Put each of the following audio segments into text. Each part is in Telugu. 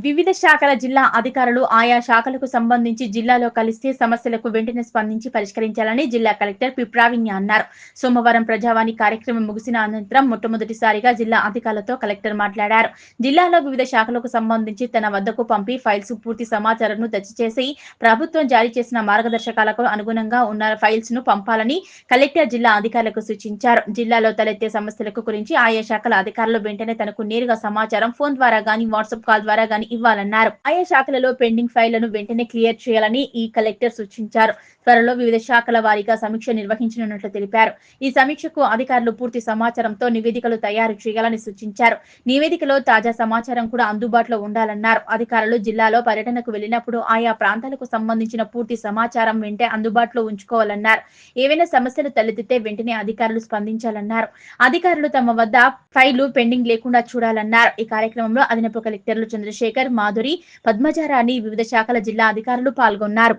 వివిధ శాఖల జిల్లా అధికారులు ఆయా శాఖలకు సంబంధించి జిల్లాలో కలిస్తే సమస్యలకు వెంటనే స్పందించి పరిష్కరించాలని జిల్లా కలెక్టర్ పి ప్రావీణ్య అన్నారు. సోమవారం ప్రజావాణి కార్యక్రమం ముగిసిన అనంతరం మొట్టమొదటిసారిగా జిల్లా అధికారులతో కలెక్టర్ మాట్లాడారు. జిల్లాలో వివిధ శాఖలకు సంబంధించి తన వద్దకు పంపి ఫైల్స్ పూర్తి సమాచారంను దయచేసి ప్రభుత్వం జారీ చేసిన మార్గదర్శకాలకు అనుగుణంగా ఉన్న ఫైల్స్ ను పంపాలని కలెక్టర్ జిల్లా అధికారులకు సూచించారు. జిల్లాలో తలెత్తే సమస్యలకు గురించి ఆయా శాఖల అధికారులు వెంటనే తనకు నేరుగా సమాచారం ఫోన్ ద్వారా గానీ వాట్సాప్ కాల్ ద్వారా గానీ ఇవ్వాలన్నారు. ఆయా శాఖలలో పెండింగ్ ఫైళ్లను వెంటనే క్లియర్ చేయాలని ఈ కలెక్టర్ సూచించారు. త్వరలో వివిధ శాఖల వారీగా సమీక్ష నిర్వహించనున్నట్లు తెలిపారు. ఈ సమీక్షకు అధికారులు పూర్తి సమాచారంతో నివేదికలు తయారు చేయాలని సూచించారు. నివేదికలో తాజా సమాచారం కూడా అందుబాటులో ఉండాలన్నారు. అధికారులు జిల్లాలో పర్యటనకు వెళ్లినప్పుడు ఆయా ప్రాంతాలకు సంబంధించిన పూర్తి సమాచారం వెంటనే అందుబాటులో ఉంచుకోవాలన్నారు. ఏవైనా సమస్యలు తలెత్తితే వెంటనే అధికారులు స్పందించాలన్నారు. అధికారులు తమ వద్ద ఫైళ్లు పెండింగ్ లేకుండా చూడాలన్నారు. ఈ కార్యక్రమంలో అదనపు కలెక్టర్లు చంద్రశేఖర్, మాధురి, పద్మజారాణి, వివిధ శాఖల జిల్లా అధికారులు పాల్గొన్నారు.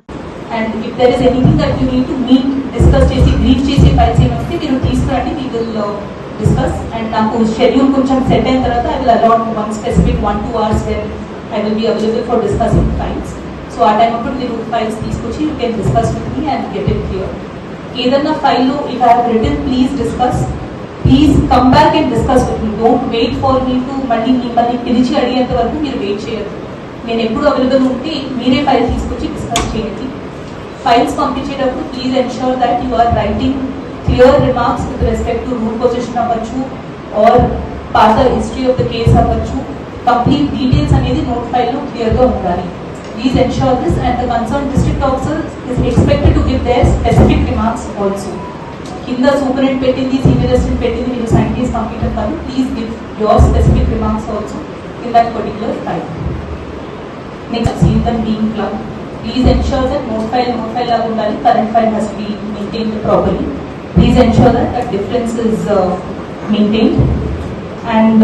And if there is anything that you need to meet, discuss చేసి brief చేసి files ఏమొస్తే మీరు తీసుకురండి, we will discuss. And నాకు schedule కొంచెం set అయిన తర్వాత I will allot one specific 1-2 hours where I will be available for discussing files. So ఆ టైం అప్పుడు మీరు files తీసుకొచ్చి you can discuss with me and get it clear. ఏదన్నా ఫైల్ లో if I have written please discuss, please come back and discuss with me. Don't wait for me to మళ్ళీ మిమ్మల్ని పిలిచి అడిగేంత వరకు మీరు వెయిట్ చేయొద్దు. నేను ఎప్పుడు అవైలబుల్ ఉంటే మీరే ఫైల్ తీసుకొచ్చి డిస్కస్ చేయండి. ఫైల్స్ పంపించేటప్పుడు please ensure that you are writing clear remarks with respect to rule position అవ్వచ్చు ఆర్ పాత హిస్టరీ ఆఫ్ ద కేస్ అవ్వచ్చు. కంప్లీట్ డీటెయిల్స్ అనేది నోట్ ఫైల్లో క్లియర్గా ఉండాలి. Please ensure this and the concern district officer is expected to give their specific remarks also. కింద సూపరింటెండెంట్ పెట్టింది, సీనియర్ అసిస్టెంట్ పెట్టింది, మీరు సైన్ చేసి పంపించడం కాదు. Please give your specific remarks also in that particular file. Next scene dumb being club. Please ensure that note file laga undali, current file has to be maintained properly. Please ensure that that difference is maintained. And